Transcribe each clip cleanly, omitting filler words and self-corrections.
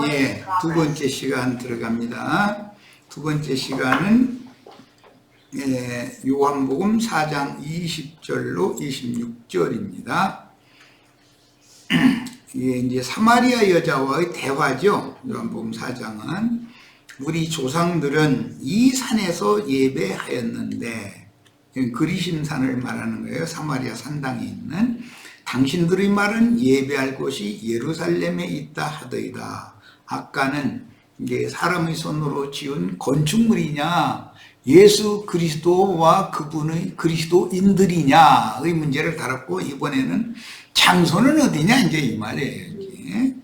예, 두 번째 시간 들어갑니다. 두 번째 시간은 요한복음 4장 20절로 26절입니다. 이게 이제 사마리아 여자와의 대화죠. 요한복음 4장은 우리 조상들은 이 산에서 예배하였는데, 그리심산을 말하는 거예요. 사마리아 산당에 있는. 당신들의 말은 예배할 곳이 예루살렘에 있다 하더이다. 아까는 이제 사람의 손으로 지은 건축물이냐, 예수 그리스도와 그분의 그리스도인들이냐의 문제를 다뤘고, 이번에는 장소는 어디냐 이제 이 말이에요. 이제.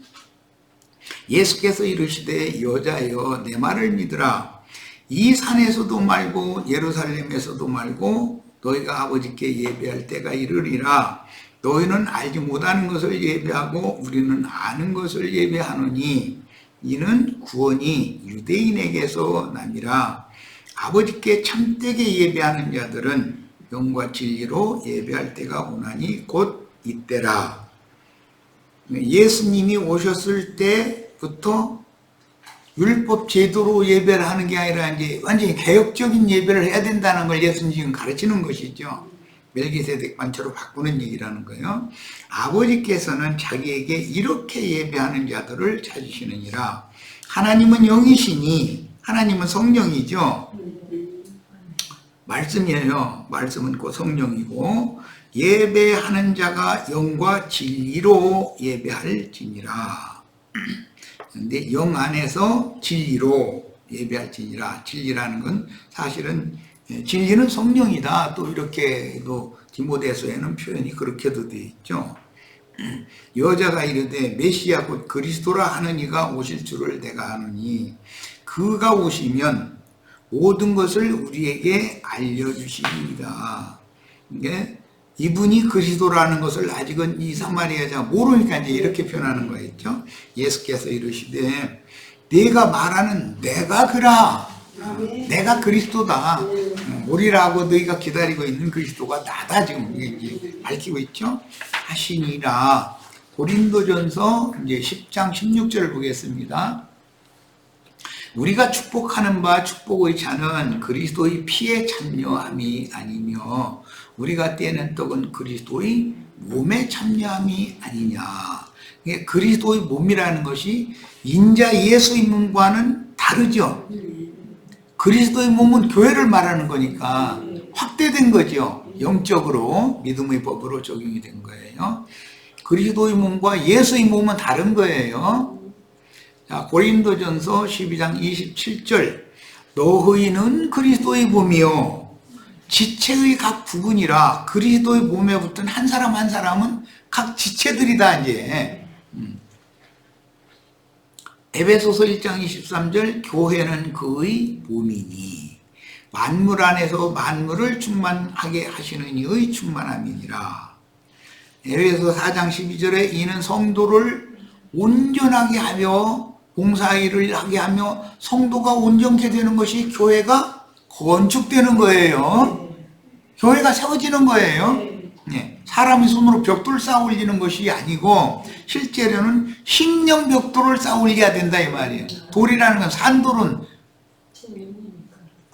예수께서 이르시되 여자여 내 말을 믿으라. 이 산에서도 말고 예루살렘에서도 말고 너희가 아버지께 예배할 때가 이르리라. 너희는 알지 못하는 것을 예배하고 우리는 아는 것을 예배하노니 이는 구원이 유대인에게서 남이라. 아버지께 참되게 예배하는 자들은 영과 진리로 예배할 때가 오나니 곧 이때라. 예수님이 오셨을 때부터 율법 제도로 예배를 하는 게 아니라 이제 완전히 개혁적인 예배를 해야 된다는 걸 예수님이 지금 가르치는 것이죠. 멜기세덱 반처로 바꾸는 얘기라는 거예요. 아버지께서는 자기에게 이렇게 예배하는 자들을 찾으시느니라. 하나님은 영이시니, 하나님은 성령이죠. 말씀이에요. 말씀은 곧 성령이고, 예배하는 자가 영과 진리로 예배할지니라. 근데 영 안에서 진리로 예배할지니라. 진리라는 건 사실은 진리는 성령이다. 또 이렇게 또 디모데서에는 표현이 그렇게도 되어 있죠. 여자가 이르되 메시아 곧 그리스도라 하는 이가 오실 줄을 내가 아노니 그가 오시면 모든 것을 우리에게 알려주시리이다. 이게 이분이 그리스도라는 것을 아직은 이 사마리아자가 모르니까 이제 이렇게 표현하는 거였죠. 예수께서 이르시되 내가 말하는 내가 그라. 내가 그리스도다. 오리라고 너희가 기다리고 있는 그리스도가 나다. 지금 이제 밝히고 있죠. 하시니라. 고린도전서 이제 10장 16절을 보겠습니다. 우리가 축복하는 바 축복의 잔은 그리스도의 피에 참여함이 아니며 우리가 떼는 떡은 그리스도의 몸에 참여함이 아니냐. 그리스도의 몸이라는 것이 인자 예수의 몸과는 다르죠. 그리스도의 몸은 교회를 말하는 거니까 확대된 거죠. 영적으로 믿음의 법으로 적용이 된 거예요. 그리스도의 몸과 예수의 몸은 다른 거예요. 자, 고린도전서 12장 27절 너희는 그리스도의 몸이요 지체의 각 부분이라. 그리스도의 몸에 붙은 한 사람 한 사람은 각 지체들이다. 이제 에베소서 1장 23절 교회는 그의 몸이니 만물 안에서 만물을 충만하게 하시는 이의 충만함이니라. 에베소서 4장 12절에 이는 성도를 온전하게 하며 봉사일을 하게 하며 성도가 온전케 되는 것이 교회가 건축되는 거예요. 교회가 세워지는 거예요. 사람이 손으로 벽돌을 쌓아 올리는 것이 아니고 실제로는 심령 벽돌을 쌓아 올려야 된다 이 말이에요. 돌이라는 건 산돌은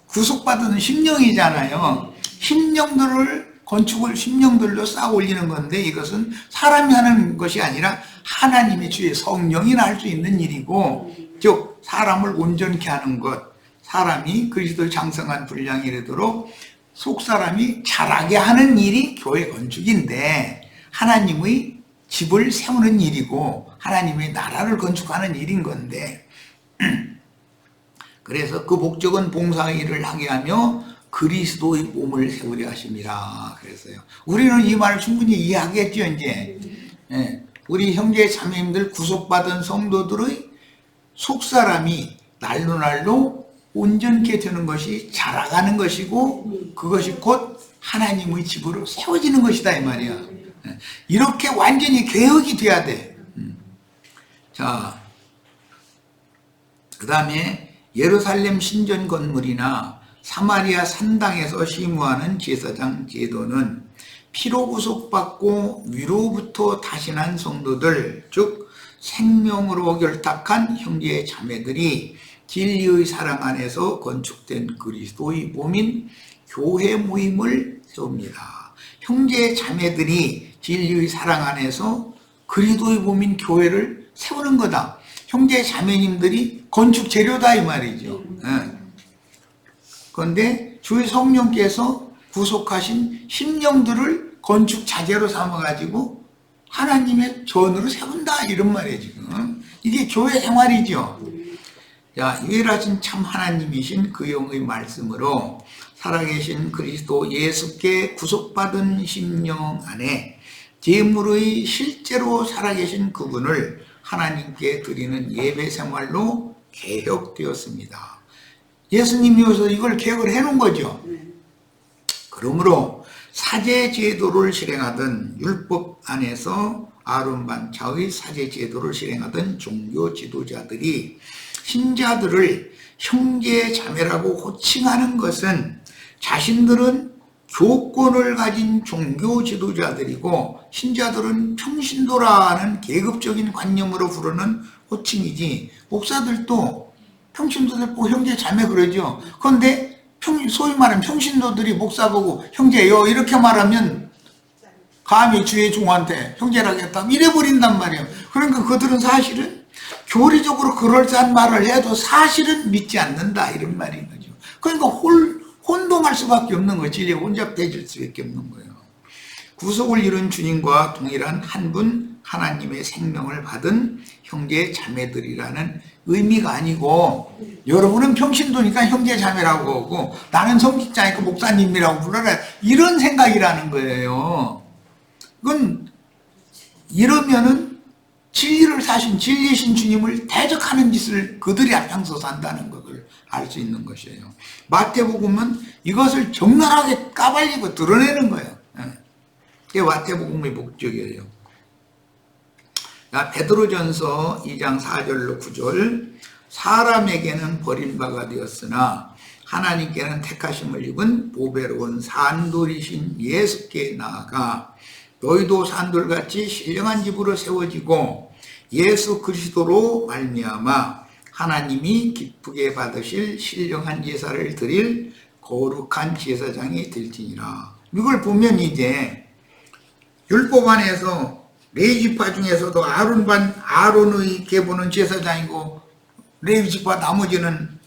구속받은 심령이잖아요. 심령들을 건축을 심령들로 쌓아 올리는 건데 이것은 사람이 하는 것이 아니라 하나님의 주의 성령이나 할 수 있는 일이고, 즉 사람을 온전케 하는 것, 사람이 그리스도의 장성한 분량이 이르도록 속사람이 자라게 하는 일이 교회 건축인데 하나님의 집을 세우는 일이고 하나님의 나라를 건축하는 일인 건데 그래서 그 목적은 봉사일을 하게 하며 그리스도의 몸을 세우려 하심이라 그랬어요. 우리는 이 말을 충분히 이해하겠죠. 이제 우리 형제 자매님들 구속받은 성도들의 속사람이 날로 날로 온전케 되는 것이 자라가는 것이고 그것이 곧 하나님의 집으로 세워지는 것이다 이 말이야. 이렇게 완전히 개혁이 돼야 돼. 자, 그 다음에 예루살렘 신전 건물이나 사마리아 산당에서 심우하는 제사장 제도는 피로 구속받고 위로부터 다시 난 성도들, 즉 생명으로 결탁한 형제 자매들이 진리의 사랑 안에서 건축된 그리스도의 몸인 교회 모임을 세웁니다. 형제 자매들이 진리의 사랑 안에서 그리스도의 몸인 교회를 세우는 거다. 형제 자매님들이 건축 재료다 이 말이죠. 그런데 주의 성령께서 구속하신 심령들을 건축 자재로 삼아가지고 하나님의 전으로 세운다 이런 말이에요 지금. 이게 교회 생활이죠. 자, 유일하신 참 하나님이신 그 영의 말씀으로 살아계신 그리스도 예수께 구속받은 심령 안에 제물의 실제로 살아계신 그분을 하나님께 드리는 예배 생활로 개혁되었습니다. 예수님이 오셔서 이걸 개혁을 해놓은 거죠. 그러므로 사제 제도를 실행하던 율법 안에서 아론 반차의 사제 제도를 실행하던 종교 지도자들이 신자들을 형제 자매라고 호칭하는 것은 자신들은 교권을 가진 종교 지도자들이고 신자들은 평신도라는 계급적인 관념으로 부르는 호칭이지, 목사들도 평신도들 보고 형제 자매 그러죠. 그런데 소위 말하는 평신도들이 목사 보고 형제요 이렇게 말하면 감히 주의 종한테 형제라겠다 이래버린단 말이에요. 그러니까 그들은 사실은 교리적으로 그럴싸한 말을 해도 사실은 믿지 않는다 이런 말인 거죠. 그러니까 혼동할 수밖에 없는 거예요. 진리가 혼잡해질 수밖에 없는 거예요. 구속을 이룬 주님과 동일한 한 분 하나님의 생명을 받은 형제 자매들이라는 의미가 아니고, 여러분은 평신도니까 형제 자매라고 하고 나는 성직자니까 목사님이라고 불러라 이런 생각이라는 거예요. 그건 이러면은 진리를 사신 진리신 주님을 대적하는 짓을 그들이 앞장서서 한다는 것을 알 수 있는 것이에요. 마태복음은 이것을 적나라하게 까발리고 드러내는 거예요. 그게 마태복음의 목적이에요. 베드로전서 2장 4절로 9절, 사람에게는 버림받아 되었으나 하나님께는 택하심을 입은 보배로운 산돌이신 예수께 나아가 너희도 산돌같이 신령한 집으로 세워지고 예수 그리스도로 말미암아 하나님이 기쁘게 받으실 신령한 제사를 드릴 거룩한 제사장이 될지니라. 이걸 보면 이제 율법 안에서 레위지파 중에서도 아론의 계보는 제사장이고 레위지파 나머지는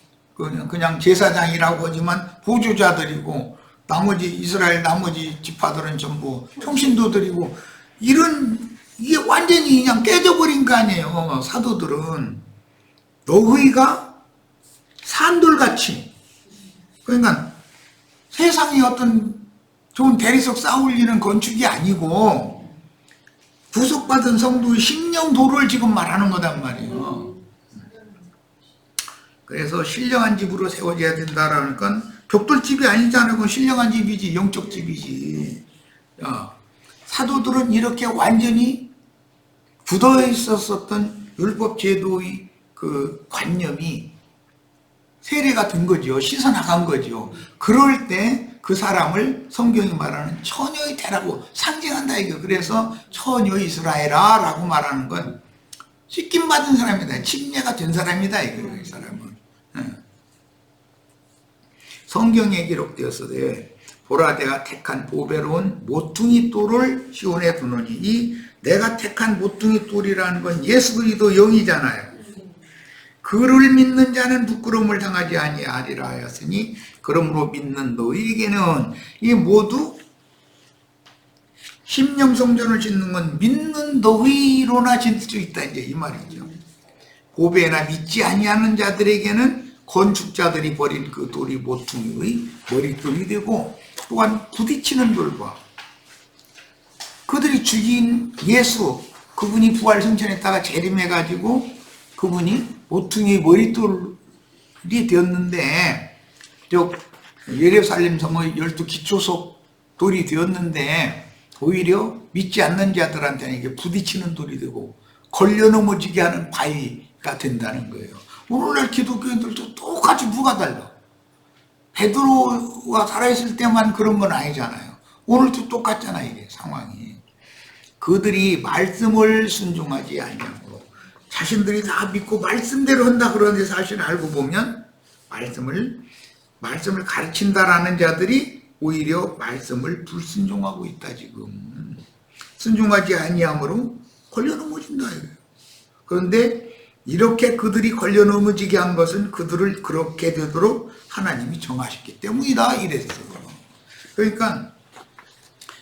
그냥 제사장이라고 하지만 보조자들이고 나머지 이스라엘 나머지 지파들은 전부 평신도들이고, 이게 완전히 그냥 깨져버린 거 아니에요. 사도들은 너희가 산돌같이, 그러니까 세상에 어떤 좋은 대리석 쌓을리는 건축이 아니고 구속받은 성도의 심령도를 지금 말하는 거단 말이에요. 그래서 신령한 집으로 세워져야 된다라는 건 벽돌집이 아니잖아요. 그건 신령한 집이지, 영적 집이지. 사도들은 이렇게 완전히 굳어 있었던 율법 제도의 그 관념이 세례가 된 거죠. 씻어나간 거죠. 그럴 때 그 사람을 성경이 말하는 처녀의 태라고 상징한다 이거. 그래서 처녀 이스라엘아 라고 말하는 건 씻김 받은 사람이다. 침례가 된 사람이다 이거. 이 사람은 성경에 기록되었으되 보라 내가 택한 보배로운 모퉁이 돌을 시온에 두노니, 이 내가 택한 모퉁이 돌이라는 건 예수 그리스도 영이잖아요. 그를 믿는 자는 부끄러움을 당하지 아니하리라 하였으니, 그러므로 믿는 너희에게는 이 모두 심령성전을 짓는 건 믿는 너희로나 짓을 수 있다 이제 이 말이죠. 보배나 믿지 아니하는 자들에게는 건축자들이 버린 그 돌이 모퉁이의 머릿돌이 되고, 또한 부딪히는 돌과 그들이 죽인 예수, 그분이 부활 승천했다가 재림해가지고 그분이 모퉁이의 머릿돌이 되었는데, 예루살렘 성의 12기초석 돌이 되었는데 오히려 믿지 않는 자들한테는 이게 부딪히는 돌이 되고 걸려 넘어지게 하는 바위가 된다는 거예요. 오늘날 기독교인들도 똑같이 뭐가 달라? 베드로가 살아있을 때만 그런 건 아니잖아요. 오늘도 똑같잖아 이게 상황이. 그들이 말씀을 순종하지 아니하고 자신들이 다 믿고 말씀대로 한다 그러는데 사실 알고 보면 말씀을 가르친다라는 자들이 오히려 말씀을 불순종하고 있다 지금. 순종하지 아니함으로 걸려 넘어진다 이거예요. 그런데 이렇게 그들이 걸려 넘어지게 한 것은 그들을 그렇게 되도록 하나님이 정하셨기 때문이다 이랬어요. 그러니까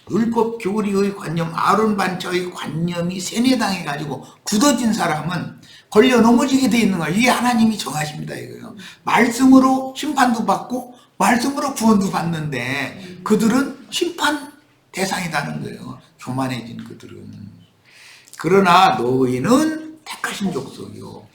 율법 교리의 관념, 아론 반차의 관념이 세뇌당해 가지고 굳어진 사람은 걸려 넘어지게 돼 있는 거예요. 이게 하나님이 정하십니다 이거예요. 말씀으로 심판도 받고 말씀으로 구원도 받는데 그들은 심판 대상이라는 거예요. 교만해진 그들은. 그러나 너희는 택하신 족속이요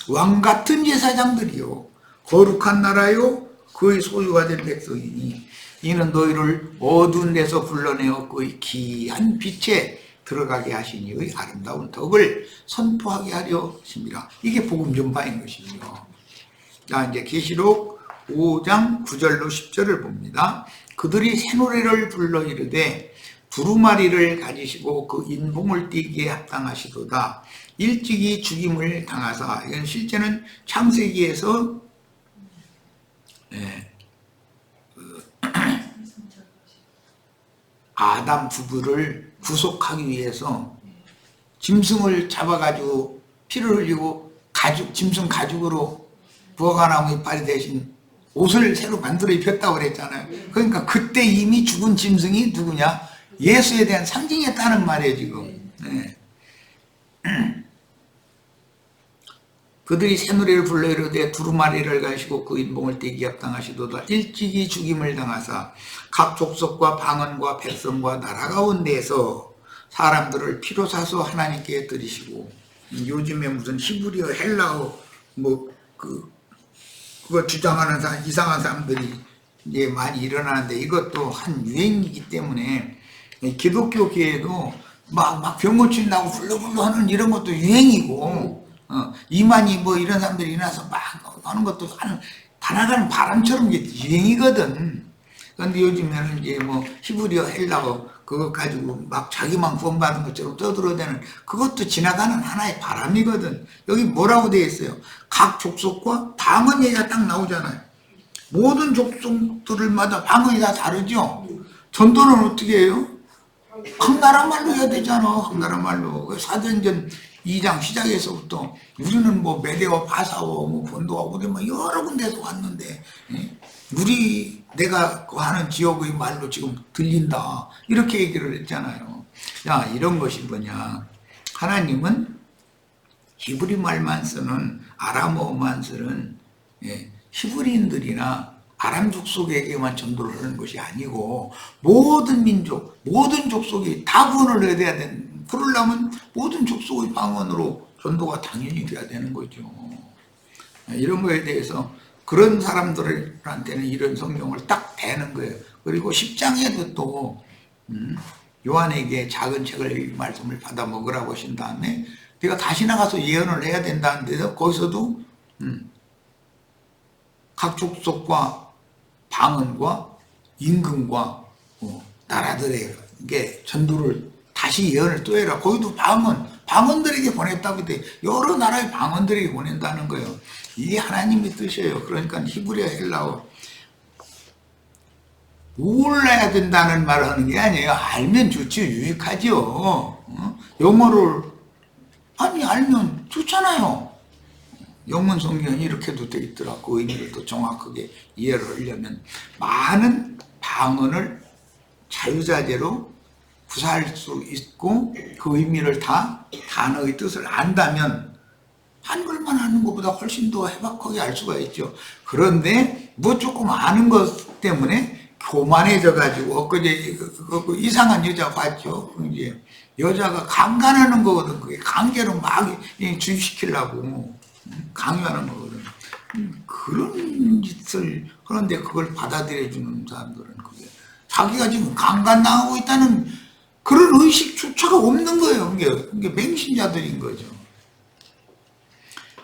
왕 같은 제사장들이요 거룩한 나라요 그의 소유가 된 백성이니 이는 너희를 어두운 데서 불러내어 그의 귀한 빛에 들어가게 하시니의 아름다운 덕을 선포하게 하려 하십니다. 이게 복음 전파인 것이죠. 자, 이제 계시록 5장 9절로 10절을 봅니다. 그들이 새 노래를 불러 이르되 두루마리를 가지시고 그 인봉을 띠기에 합당하시도다. 일찍이 죽임을 당하사. 이건 실제는 창세기에서 아담 부부를 구속하기 위해서 짐승을 잡아가지고 피를 흘리고 짐승 가죽으로 부화과나무 이파리 대신 옷을 새로 만들어 입혔다고 그랬잖아요. 그러니까 그때 이미 죽은 짐승이 누구냐? 예수에 대한 상징이었다는 말이에요 지금. 네. 그들이 새 노래를 불러 이르되 두루마리를 가시고 그 인봉을 띠기에 합당하시도다. 일찍이 죽임을 당하사 각 족속과 방언과 백성과 나라 가운데에서 사람들을 피로 사서 하나님께 드리시고, 요즘에 무슨 히브리어 헬라어 그거 주장하는 사람, 이상한 사람들이 이제 많이 일어나는데 이것도 한 유행이기 때문에 기독교계에도 막 병 고친다고 불러불러 하는 이런 것도 유행이고, 이만희 뭐 이런 사람들이 일어나서 막 하는 것도 다나가는 바람처럼 유행이거든. 그런데 요즘에는 이제 뭐 히브리어 헬라어 그거 가지고 막 자기만 구원받은 것처럼 떠들어대는 그것도 지나가는 하나의 바람이거든. 여기 뭐라고 되어 있어요? 각 족속과 방언 얘기가 딱 나오잖아요. 모든 족속들마다 방언이 다 다르죠. 전도는 어떻게 해요? 한나라 말로 해야 되잖아. 한나라 말로. 사도행전 2장 시작에서부터 우리는 뭐 메대와 바사와 뭐 본도와 어디 뭐 여러 군데서 왔는데 내가 하는 지역의 말로 지금 들린다 이렇게 얘기를 했잖아요. 야, 이런 것이 뭐냐? 하나님은 히브리 말만 쓰는 아람어만 쓰는 히브리인들이나 아람 족속에게만 전도를 하는 것이 아니고 모든 민족, 모든 족속이 다 구원을 얻어야 되는, 그러려면 모든 족속의 방언으로 전도가 당연히 돼야 되는 거죠. 이런 거에 대해서 그런 사람들한테는 이런 성경을 딱 대는 거예요. 그리고 10장에도 또 요한에게 작은 책을 말씀을 받아 먹으라고 하신 다음에 내가 다시 나가서 예언을 해야 된다는데도 거기서도 각 족속과 방언과 임금과 나라들에게 전도를 다시 예언을 또 해라. 거기도 방언들에게 보냈다고 돼. 여러 나라의 방언들에게 보낸다는 거예요. 이게 하나님의 뜻이에요. 그러니까 히브리어 헬라어 몰라야 된다는 말을 하는 게 아니에요. 알면 좋지, 유익하죠. 영어를 알면 좋잖아요. 영문 성경이 이렇게도 돼 있더라. 그 의미를 더 정확하게 이해를 하려면 많은 방언을 자유자재로 구사할 수 있고 그 의미를 다 단어의 뜻을 안다면 한글만 하는 것보다 훨씬 더 해박하게 알 수가 있죠. 그런데 뭐 조금 아는 것 때문에 교만해져 가지고 엊그제 그 이상한 여자 봤죠. 이제 여자가 강간하는 거거든. 그게 강제로 막 주입시키려고 강요하는 거거든. 그런 짓을 하는데 그걸 받아들여주는 사람들은 그게 자기가 지금 강간당하고 있다는 그런 의식조차가 없는 거예요. 그게 맹신자들인 거죠.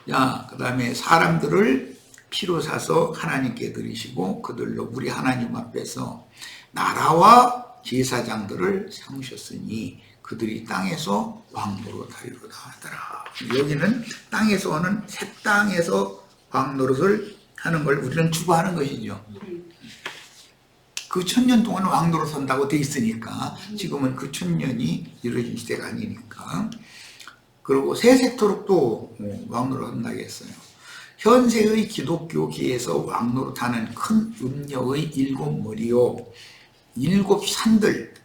자, 그 다음에 사람들을 피로 사서 하나님께 드리시고 그들로 우리 하나님 앞에서 나라와 제사장들을 삼으셨으니 그들이 땅에서 왕노릇 하리로다 하더라. 여기는 땅에서 오는 새 땅에서 왕노릇을 하는 걸 우리는 추구하는 것이죠. 그 1000년 동안 왕노릇 한다고 돼 있으니까 지금은 그 1000년이 이루어진 시대가 아니니까. 그리고 세세토록 또 왕노릇 한다고 했어요. 현세의 기독교계에서 왕노릇하는 큰 음력의 7머리요 7산들,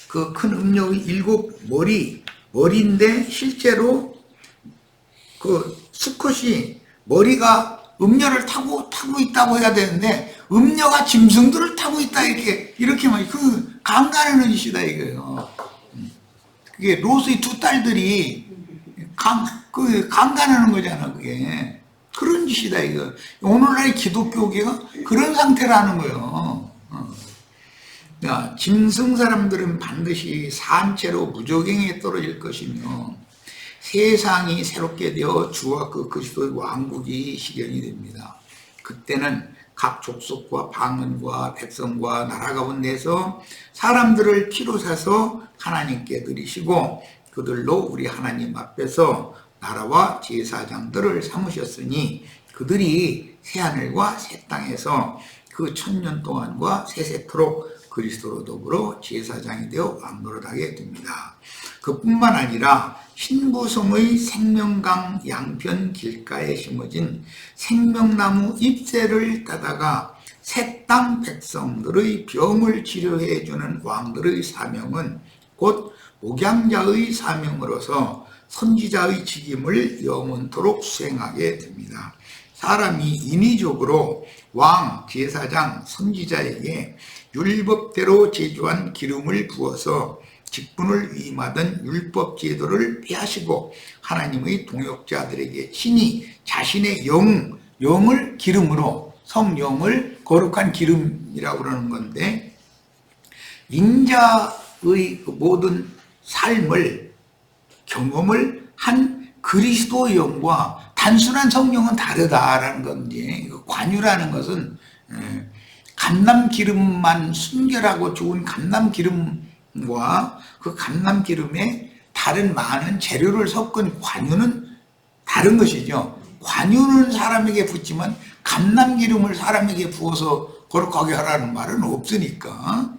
그 큰 음력의 7머리인데 실제로 그 수컷이 머리가 음녀를 타고 있다고 해야 되는데 음녀가 짐승들을 타고 있다 이렇게 말 그 강간하는 짓이다 이거예요. 그게 롯의 두 딸들이 강간하는 거잖아 그게. 그런 짓이다 이거. 오늘날의 기독교계가 그런 상태라는 거예요. 야, 짐승 사람들은 반드시 산채로 무저갱에 떨어질 것이며 세상이 새롭게 되어 주와 그 그리스도의 왕국이 실현이 됩니다. 그때는 각 족속과 방언과 백성과 나라 가운데서 사람들을 피로 사서 하나님께 드리시고 그들로 우리 하나님 앞에서 나라와 제사장들을 삼으셨으니 그들이 새하늘과 새 땅에서 그 1000년 동안과 세세토록 그리스도로 더불어 제사장이 되어 왕노릇하게 됩니다. 그뿐만 아니라 신부성의 생명강 양편 길가에 심어진 생명나무 잎새를 따다가 새 땅 백성들의 병을 치료해 주는 왕들의 사명은 곧 목양자의 사명으로서 선지자의 직임을 영원토록 수행하게 됩니다. 사람이 인위적으로 왕, 제사장, 선지자에게 율법대로 제조한 기름을 부어서 직분을 위임하던 율법 제도를 폐하시고 하나님의 동역자들에게 친히 자신의 영을 기름으로, 성령을 거룩한 기름이라고 그러는 건데, 인자의 모든 삶을 경험을 한 그리스도의 영과 단순한 성령은 다르다라는 건데, 관유라는 것은 감람기름만 순결하고 좋은 감람기름과 그 감람기름에 다른 많은 재료를 섞은 관유는 다른 것이죠. 관유는 사람에게 붓지만 감람기름을 사람에게 부어서 거룩하게 하라는 말은 없으니까.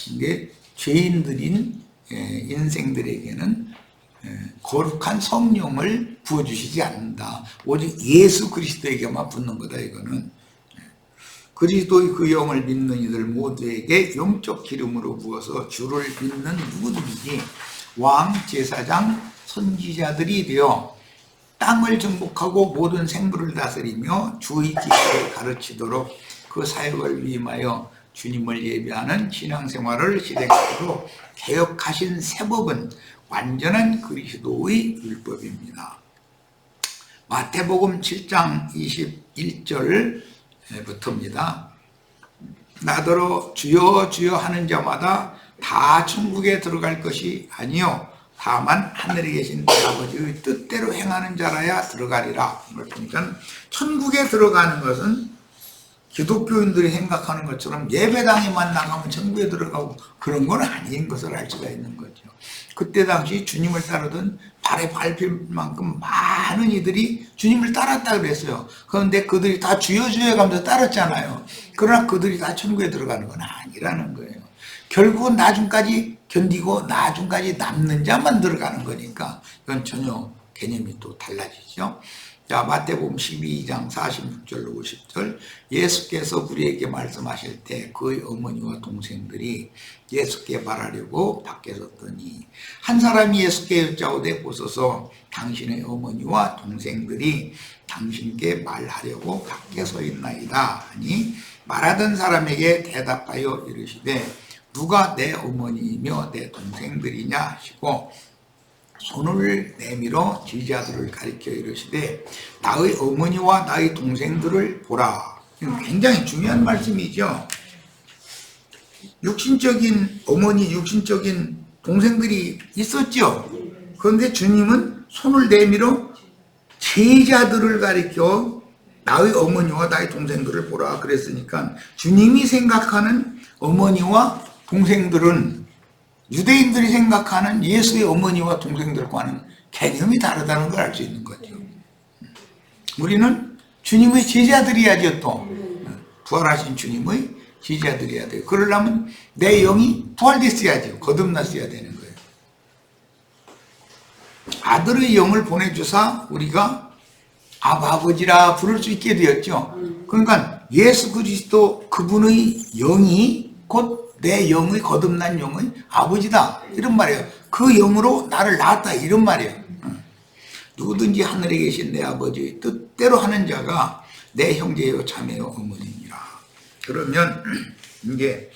이게 죄인들인 인생들에게는 거룩한 성령을 부어주시지 않는다. 오직 예수 그리스도에게만 붓는 거다 이거는. 그리스도의 그 영을 믿는 이들 모두에게 영적 기름으로 부어서 주를 믿는 누구든지 왕, 제사장, 선지자들이 되어 땅을 정복하고 모든 생물을 다스리며 주의 기술을 가르치도록 그 사역을 위임하여 주님을 예배하는 신앙생활을 실행하도록 개혁하신 새 법은 완전한 그리스도의 율법입니다. 마태복음 7장 21절부터입니다. 나더러 주여 주여 하는 자마다 다 천국에 들어갈 것이 아니요 다만 하늘에 계신 내 아버지의 뜻대로 행하는 자라야 들어가리라. 그러니까 천국에 들어가는 것은 기독교인들이 생각하는 것처럼 예배당에만 나가면 천국에 들어가고 그런 건 아닌 것을 알 수가 있는 거죠. 그때 당시 주님을 따르던 발에 밟힐 만큼 많은 이들이 주님을 따랐다 그랬어요. 그런데 그들이 다 주여 주여 하면서 따랐잖아요. 그러나 그들이 다 천국에 들어가는 건 아니라는 거예요. 결국은 나중까지 견디고 나중까지 남는 자만 들어가는 거니까 이건 전혀 개념이 또 달라지죠. 자, 마태복음 12장 46절로 50절. 예수께서 우리에게 말씀하실 때 그의 어머니와 동생들이 예수께 말하려고 밖에 섰더니 한 사람이 예수께 여짜오되 보소서 당신의 어머니와 동생들이 당신께 말하려고 밖에 서 있나이다 하니 말하던 사람에게 대답하여 이르시되 누가 내 어머니이며 내 동생들이냐 하시고 손을 내밀어 제자들을 가리켜 이르시되 나의 어머니와 나의 동생들을 보라. 굉장히 중요한 말씀이죠. 육신적인 어머니, 육신적인 동생들이 있었죠. 그런데 주님은 손을 내밀어 제자들을 가리켜 나의 어머니와 나의 동생들을 보라 그랬으니까 주님이 생각하는 어머니와 동생들은 유대인들이 생각하는 예수의 어머니와 동생들과는 개념이 다르다는 걸 알 수 있는 거죠. 우리는 주님의 제자들이야죠. 또 부활하신 주님의 제자들이야 돼요. 그러려면 내 영이 부활됐어야죠. 거듭났어야 되는 거예요. 아들의 영을 보내주사 우리가 아버지라 부를 수 있게 되었죠. 그러니까 예수 그리스도 그분의 영이 곧 내 영의 거듭난 영의 아버지다 이런 말이에요. 그 영으로 나를 낳았다 이런 말이에요. 누구든지 하늘에 계신 내 아버지의 뜻대로 하는 자가 내 형제요 자매요 어머니니라. 그러면 이게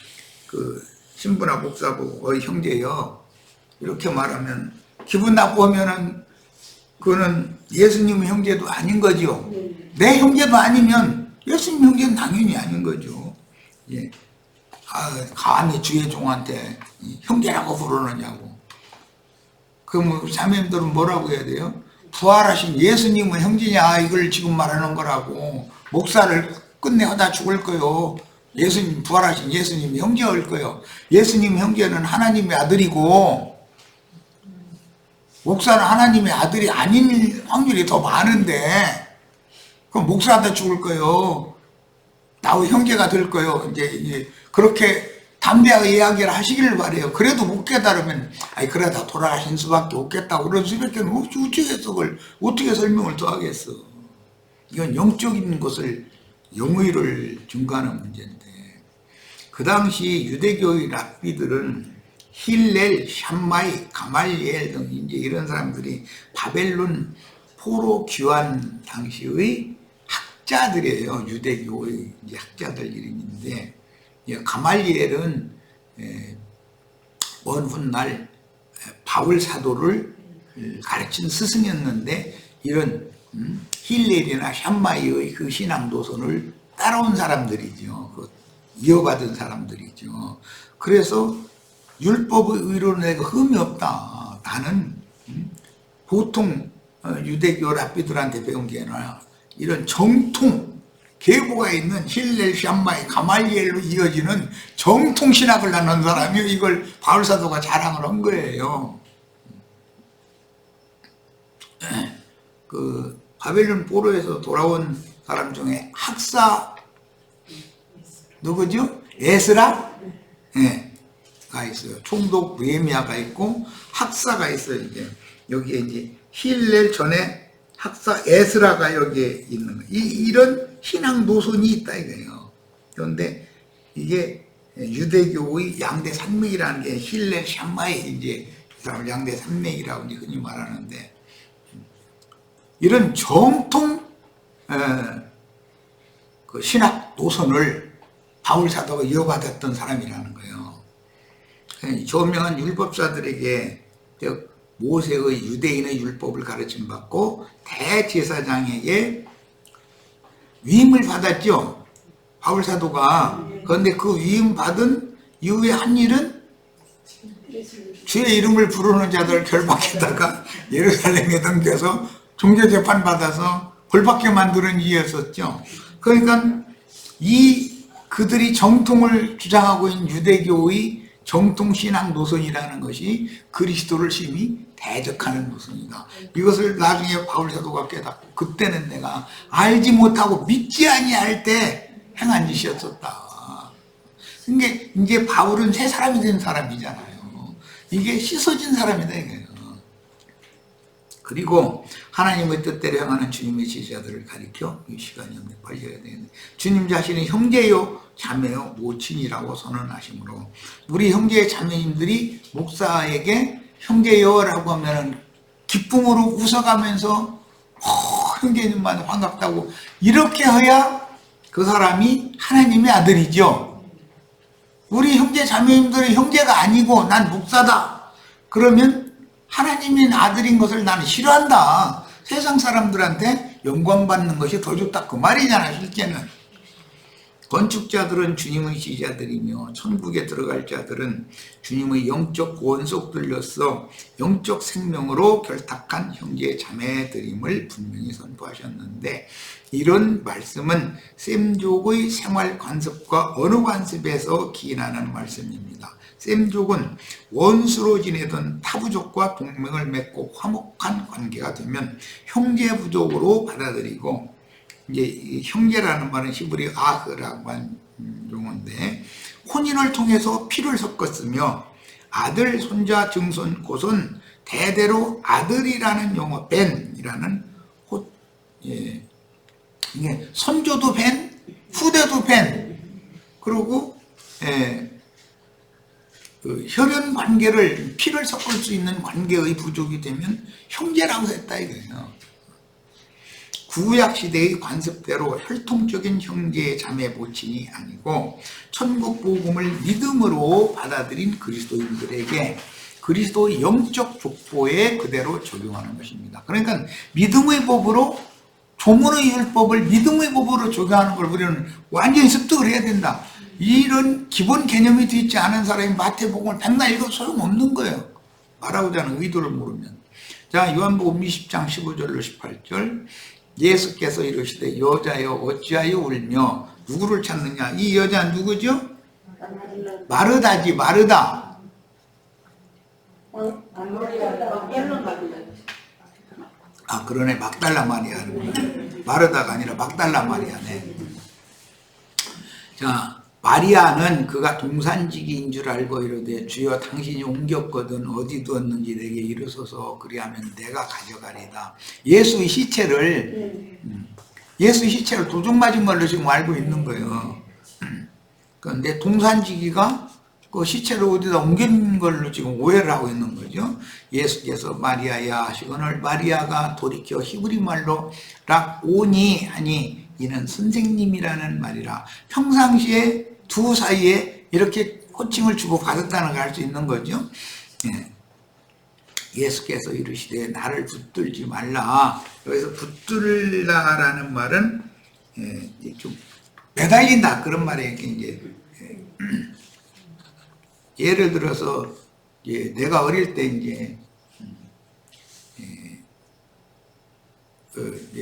그 신부나 목사 보고 형제요 이렇게 말하면 기분 나쁘면은 그거는 예수님 형제도 아닌 거죠. 내 형제도 아니면 예수님 형제는 당연히 아닌 거죠. 예. 감히 주의 종한테 형제라고 부르느냐고. 그럼 자매님들은 뭐라고 해야 돼요? 부활하신 예수님은 형제냐 이걸 지금 말하는 거라고. 목사를 끝내 하다 죽을 거요. 예수님 부활하신 예수님 형제일 거요. 예수님 형제는 하나님의 아들이고 목사는 하나님의 아들이 아닌 확률이 더 많은데 그럼 목사하다 죽을 거요. 나의 형제가 될 거요. 이제 그렇게 담대하게 이야기를 하시기를 바래요. 그래도 못 깨달으면 그러다 돌아가신 수밖에 없겠다고 그런 수밖에 어떻게 해서 그걸 어떻게 설명을 더 하겠어. 이건 영적인 것을 영의를 증거하는 문제인데 그 당시 유대교의 랍비들은 힐렐, 샴마이, 가말리엘 등 이제 이런 사람들이 바벨론 포로 귀환 당시의 학자들이에요. 유대교의 이제 학자들 이름인데 가말리엘은 먼 훗날 바울 사도를 가르친 스승이었는데 이런 힐렐이나 샴마이의 그 신앙 도선을 따라온 사람들이죠. 이어받은 사람들이죠. 그래서 율법의 의로는 내가 흠이 없다. 나는 보통 유대교 랍비들한테 배운 게 아니라 이런 정통 계보가 있는 힐렐, 샴마이, 가말리엘로 이어지는 정통 신학을 낳는 사람이 이걸 바울 사도가 자랑을 한 거예요. 그 바벨론 포로에서 돌아온 사람 중에 학사 누구죠? 에스라? 네. 가 있어요. 총독 느헤미야가 있고 학사가 있어요. 이제 여기에 이제 힐렐 전에 학사 에스라가 여기에 있는 거예요. 이런 신앙 노선이 있다 이거예요. 그런데 이게 유대교의 양대 산맥이라는 게 힐렐, 샴마이 이제 양대 산맥이라고 이제 흔히 말하는데 이런 정통 그 신학 노선을 바울 사도가 이어받았던 사람이라는 거예요. 저명한 율법사들에게 모세의 유대인의 율법을 가르침 받고 대제사장에게 위임을 받았죠. 바울 사도가. 그런데 그 위임 받은 이후에 한 일은 주의 이름을 부르는 자들을 결박해다가 예루살렘에 등겨서 종교재판 받아서 벌받게 만드는 일이었었죠. 그러니까 그들이 정통을 주장하고 있는 유대교의 정통신앙 노선이라는 것이 그리스도를 심히 대적하는 노선이다. 이것을 나중에 바울 사도가 깨닫고 그때는 내가 알지 못하고 믿지 아니할 때 행한 짓이었었다. 이게 이제 바울은 새 사람이 된 사람이잖아요. 이게 씻어진 사람이다 이거예요. 그리고 하나님의 뜻대로 행하는 주님의 제자들을 가리켜 이 시간이 없네 빨리 해야 되겠네. 주님 자신이 형제요 자매요 모친이라고 선언하시므로 우리 형제 자매님들이 목사에게 형제요라고 하면은 기쁨으로 웃어가면서 형제님만 반갑다고 이렇게 해야 그 사람이 하나님의 아들이죠. 우리 형제 자매님들이 형제가 아니고 난 목사다 그러면 하나님의 아들인 것을 나는 싫어한다. 세상 사람들한테 영광받는 것이 더 좋다 그 말이잖아. 실제는 건축자들은 주님의 지자들이며 천국에 들어갈 자들은 주님의 영적 원속들로서 영적 생명으로 결탁한 형제 자매들임을 분명히 선포하셨는데 이런 말씀은 셈족의 생활 관습과 언어 관습에서 기인하는 말씀입니다. 셈족은 원수로 지내던 타부족과 동맹을 맺고 화목한 관계가 되면 형제부족으로 받아들이고, 이제 이 형제라는 말은 히브리 아흐라고 한 용어인데, 혼인을 통해서 피를 섞었으며 아들, 손자, 증손, 곧은 대대로 아들이라는 용어, 벤이라는 예, 이게 선조도 벤, 후대도 벤, 그리고 그 혈연 관계를 피를 섞을 수 있는 관계의 부족이 되면 형제라고 했다 이거예요. 구약 시대의 관습대로 혈통적인 형제 자매 모친이 아니고 천국 복음을 믿음으로 받아들인 그리스도인들에게 그리스도의 영적 족보에 그대로 적용하는 것입니다. 그러니까 믿음의 법으로, 조문의 율법을 믿음의 법으로 적용하는 걸 우리는 완전히 습득을 해야 된다. 이런 기본 개념이 되어 있지 않은 사람이 마태복음을 백날 읽어도 소용없는 거예요. 말하고자 하는 의도를 모르면. 자, 요한복음 20장 15절로 18절. 예수께서 이르시되 여자여 어찌하여 울며 누구를 찾느냐. 이 여자 누구죠? 마르다지, 마르다. 아, 그러네. 막달라 마리아는 마르다가 아니라 막달라 마리아네. 자, 마리아는 그가 동산지기인 줄 알고 이르되 주여 당신이 옮겼거든 어디 두었는지 내게 이르소서 그리하면 내가 가져가리다. 예수의 시체를 도둑 맞은 걸로 지금 알고 있는 거예요. 그런데 동산지기가 그 시체를 어디다 옮긴 걸로 지금 오해를 하고 있는 거죠. 예수께서 마리아야 하시거늘 마리아가 돌이켜 히브리 말로 락오니 하니 이는 선생님이라는 말이라. 평상시에 두 사이에 이렇게 호칭을 주고 받았다는 걸 알 수 있는 거죠. 예. 예수께서 이르시되 나를 붙들지 말라. 여기서 붙들라라는 말은 좀 매달린다 그런 말이에요. 이제 예를 들어서 내가 어릴 때 이제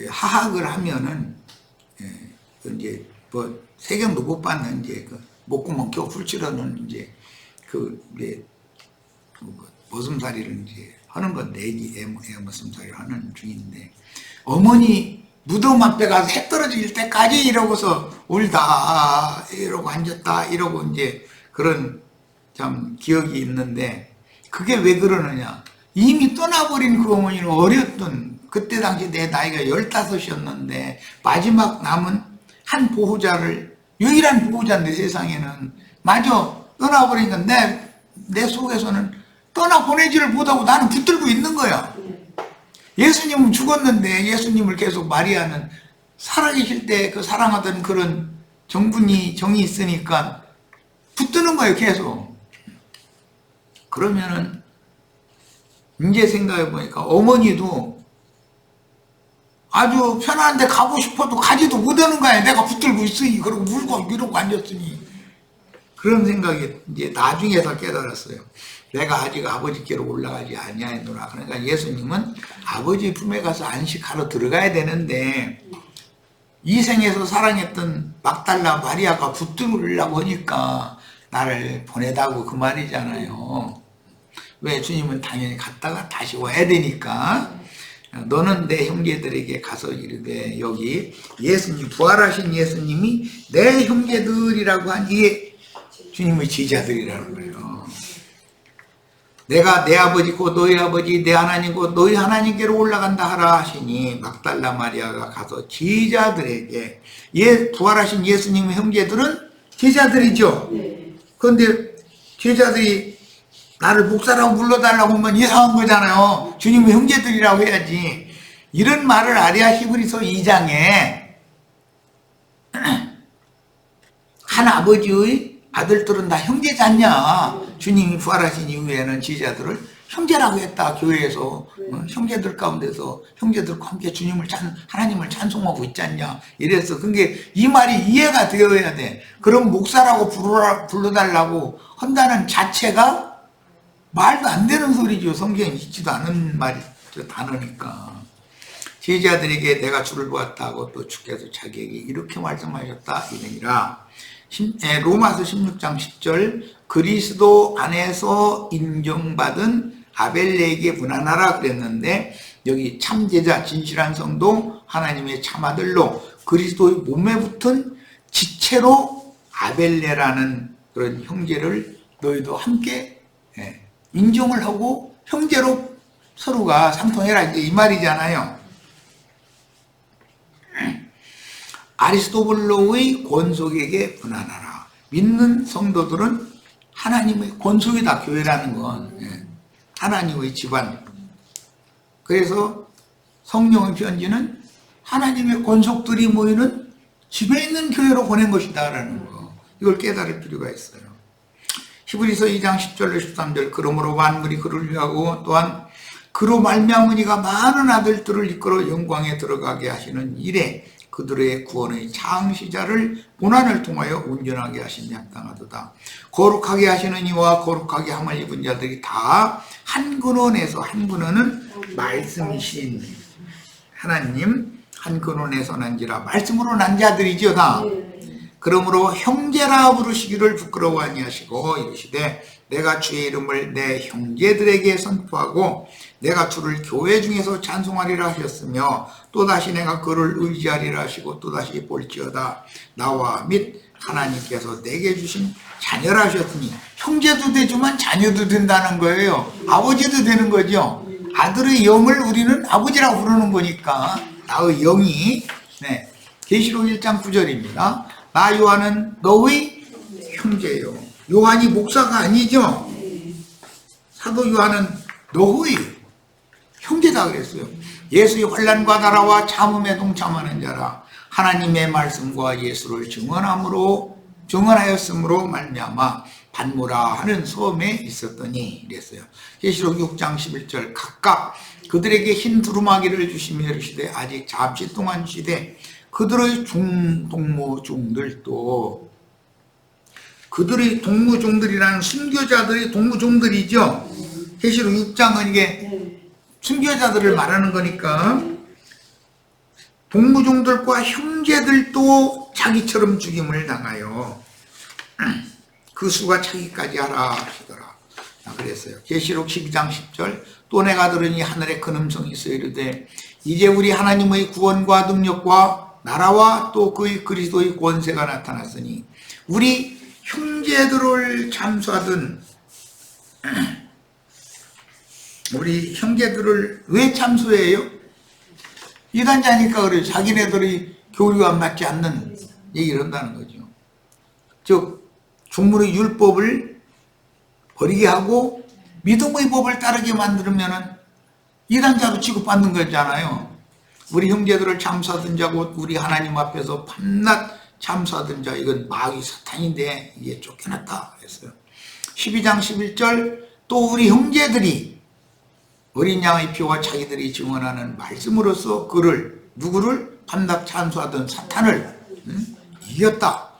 하학을 하면은 이제 뭐 세경도 못 받는 이제 그 목구멍 껴 풀치러는 이제 머슴살이를 이제 하는 건데 애 머슴살이를 하는 중인데 어머니 무덤 앞에 가서 해 떨어질 때까지 이러고서 울다 이러고 앉았다 이러고 이제 그런 참 기억이 있는데 그게 왜 그러느냐. 이미 떠나버린 그 어머니는 어렸던 그때 당시 내 나이가 15이었는데 마지막 남은 한 보호자를 유일한 보호자인데 세상에는 마저 떠나버리니까 내 속에서는 떠나보내지를 못하고 나는 붙들고 있는 거야. 예수님은 죽었는데 예수님을 계속 마리아는 살아계실 때 그 사랑하던 그런 정이 있으니까 붙드는 거예요 계속. 그러면은 이제 생각해 보니까 어머니도 아주 편한데 가고 싶어도 가지도 못하는 거야. 내가 붙들고 있으니 그러고 울고 이러고 앉았으니. 그런 생각이 이제 나중에서 깨달았어요. 내가 아직 아버지께로 올라가지 아니하노라. 그러니까 예수님은 아버지 품에 가서 안식하러 들어가야 되는데 이 생에서 사랑했던 막달라 마리아가 붙들으려고 하니까 나를 보내다고 그 말이잖아요. 왜? 주님은 당연히 갔다가 다시 와야 되니까. 너는 내 형제들에게 가서 이르되 여기 예수님 부활하신 예수님이 내 형제들이라고 한 이 주님의 제자들이라는 거예요. 내가 내 아버지 곧 너희 아버지 내 하나님 곧 너희 하나님께로 올라간다 하라 하시니 막달라 마리아가 가서 제자들에게 부활하신 예수님의 형제들은 제자들이죠. 그런데 제자들이 나를 목사라고 불러달라고 하면 이상한 거잖아요. 주님의 형제들이라고 해야지. 이런 말을 아리아 히브리서 2장에 한 아버지의 아들들은 다 형제잖냐. 주님이 부활하신 이후에는 제자들을 형제라고 했다. 교회에서 형제들 가운데서 형제들과 함께 하나님을 찬송하고 있지 않냐. 이래서 그게 이 말이 이해가 되어야 돼. 그럼 목사라고 불러달라고 한다는 자체가 말도 안 되는 소리죠. 성경에 있지도 않은 말이죠. 단어니까. 제자들에게 내가 주를 보았다고 또 주께서 자기에게 이렇게 말씀하셨다 이러니라. 로마서 16장 10절 그리스도 안에서 인정받은 아벨레에게 분한하라 그랬는데, 여기 참제자 진실한 성도 하나님의 참아들로 그리스도의 몸에 붙은 지체로 아벨레라는 그런 형제를 너희도 함께 인정을 하고 형제로 서로가 상통해라, 이제 이 말이잖아요. 아리스토블로의 권속에게 분한하라. 믿는 성도들은 하나님의 권속이다. 교회라는 건 하나님의 집안. 그래서 성령의 편지는 하나님의 권속들이 모이는 집에 있는 교회로 보낸 것이다 라는 거, 이걸 깨달을 필요가 있어요. 히브리서 2장 10절 13절 그러므로 만물이 그를 위하고 또한 그로 말미암은 이가 많은 아들들을 이끌어 영광에 들어가게 하시는 일에 그들의 구원의 창시자를 고난을 통하여 온전하게 하심이 합당하도다. 거룩하게 하시는 이와 거룩하게 함을 입은 자들이 다 한 근원에서, 한 근원은 말씀이신 하나님, 한 근원에서 난지라. 말씀으로 난 자들이죠 다. 그러므로 형제라 부르시기를 부끄러워 아니하시고 이르시되 내가 주의 이름을 내 형제들에게 선포하고 내가 주를 교회 중에서 찬송하리라 하셨으며 또다시 내가 그를 의지하리라 하시고 또다시 볼지어다 나와 및 하나님께서 내게 주신 자녀라 하셨으니, 형제도 되지만 자녀도 된다는 거예요. 아버지도 되는 거죠. 아들의 영을 우리는 아버지라고 부르는 거니까 나의 영이. 계시록 1장 9절입니다. 나 요한은 너의 형제요. 요한이 목사가 아니죠. 사도 요한은 너의 형제다 그랬어요. 예수의 환난과 나라와 참음에 동참하는 자라. 하나님의 말씀과 예수를 증언하였으므로 말미암아 반모라 하는 섬에 있었더니 이랬어요. 계시록 6장 11절 각각 그들에게 흰 두루마기를 주시며 이르시되 아직 잠시 동안 쉬되 그들의 동무종들도, 그들의 동무종들이라는 순교자들의 동무종들이죠. 계시록 6장은 이게 순교자들을 말하는 거니까 동무종들과 형제들도 자기처럼 죽임을 당하여 그 수가 차기까지 하라 하시더라. 그랬어요. 계시록 12장 10절 또 내가 들으니 하늘에 큰 음성이 있어 이르되 이제 우리 하나님의 구원과 능력과 나라와 또 그의 그리스도의 권세가 나타났으니 우리 형제들을 참수하던, 우리 형제들을 왜 참수해요? 이단자니까 그래요. 자기네들이 교류가 맞지 않는 얘기를 한다는 거죠. 즉 중물의 율법을 버리게 하고 믿음의 법을 따르게 만들면 이단자로 취급받는 거잖아요. 우리 형제들을 참수하던 자고 우리 하나님 앞에서 밤낮 참수하던 자, 이건 마귀 사탄인데 이게 쫓겨났다 했어요. 12장 11절 또 우리 형제들이 어린 양의 피와 자기들이 증언하는 말씀으로써 누구를 밤낮 참수하던 사탄을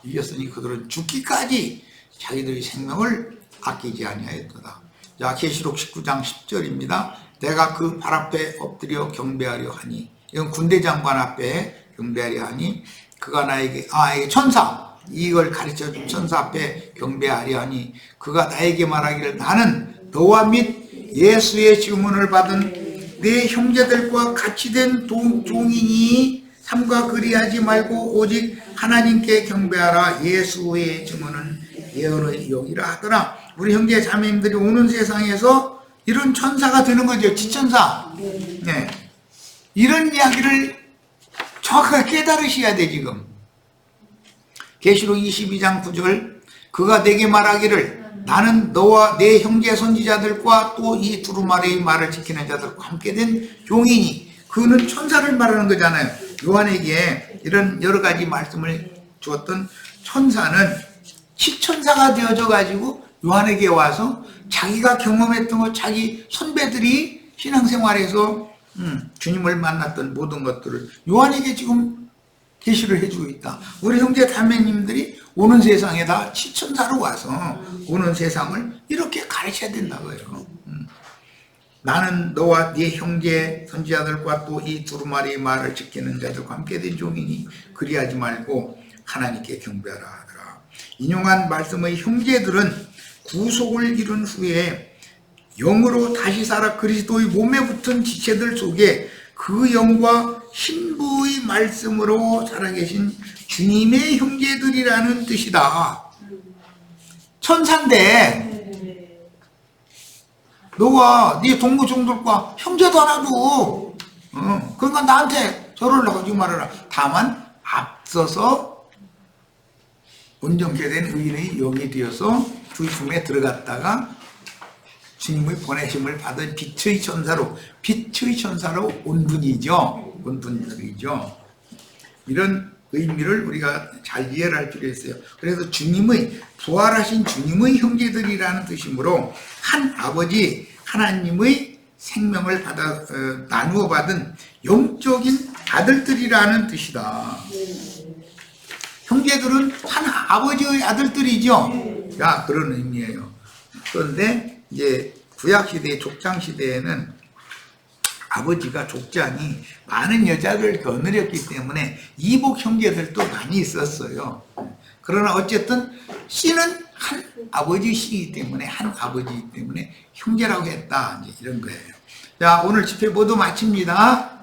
이겼으니 그들은 죽기까지 자기들의 생명을 아끼지 아니하였도다. 자, 계시록 19장 10절입니다. 내가 그 발 앞에 엎드려 경배하려 하니, 이건 군대 장관 앞에 경배하려 하니 그가 나에게 천사, 이걸 가르쳐준 천사 앞에 경배하려 하니 그가 나에게 말하기를 나는 너와 및 예수의 증언을 받은 내 형제들과 같이 된 종이니 삼가 그리하지 말고 오직 하나님께 경배하라. 예수의 증언은 예언의 영이라 하더라. 우리 형제 자매님들이 오는 세상에서 이런 천사가 되는 거죠. 지천사. 이런 이야기를 정확하게 깨달으셔야 돼. 지금 계시록 22장 9절 그가 내게 말하기를 나는 너와 내 형제 선지자들과 또 이 두루마리의 말을 지키는 자들과 함께 된 종이니, 그는 천사를 말하는 거잖아요. 요한에게 이런 여러 가지 말씀을 주었던 천사는 치천사가 되어져 가지고 요한에게 와서 자기가 경험했던 것, 자기 선배들이 신앙생활에서 주님을 만났던 모든 것들을 요한에게 지금 계시를 해주고 있다. 우리 형제 자매님들이 오는 세상에 다 치천사로 와서 오는 세상을 이렇게 가르쳐야 된다고요. 나는 너와 네 형제 선지자들과 또 이 두루마리의 말을 지키는 자들과 함께 된 종이니 그리하지 말고 하나님께 경배하라 하더라. 인용한 말씀의 형제들은 구속을 이룬 후에 영으로 다시 살아 그리스도의 몸에 붙은 지체들 속에 그 영과 신부의 말씀으로 살아계신 주님의 형제들이라는 뜻이다. 천사인데 너가 네 동무종들과 형제도 하나도 그러니까 나한테 절을 하지 말아라. 다만 앞서서 온전케 된 의인의 영이 되어서 그 중에 들어갔다가 주님의 보내심을 받은 빛의 천사로 온 분이죠. 온 분들이죠. 이런 의미를 우리가 잘 이해를 할 필요가 있어요. 그래서 주님의 부활하신 주님의 형제들이라는 뜻이므로 한 아버지 하나님의 생명을 받아 나누어 받은 영적인 아들들이라는 뜻이다. 형제들은 한 아버지의 아들들이죠. 야, 그런 의미예요. 그런데 이제 구약 시대, 족장 시대에는 아버지가 족장이 많은 여자를 거느렸기 때문에 이복 형제들도 많이 있었어요. 그러나 어쨌든 씨는 한 아버지 씨이기 때문에 한 아버지이기 때문에 형제라고 했다. 이제 이런 거예요. 자, 오늘 집회 모두 마칩니다.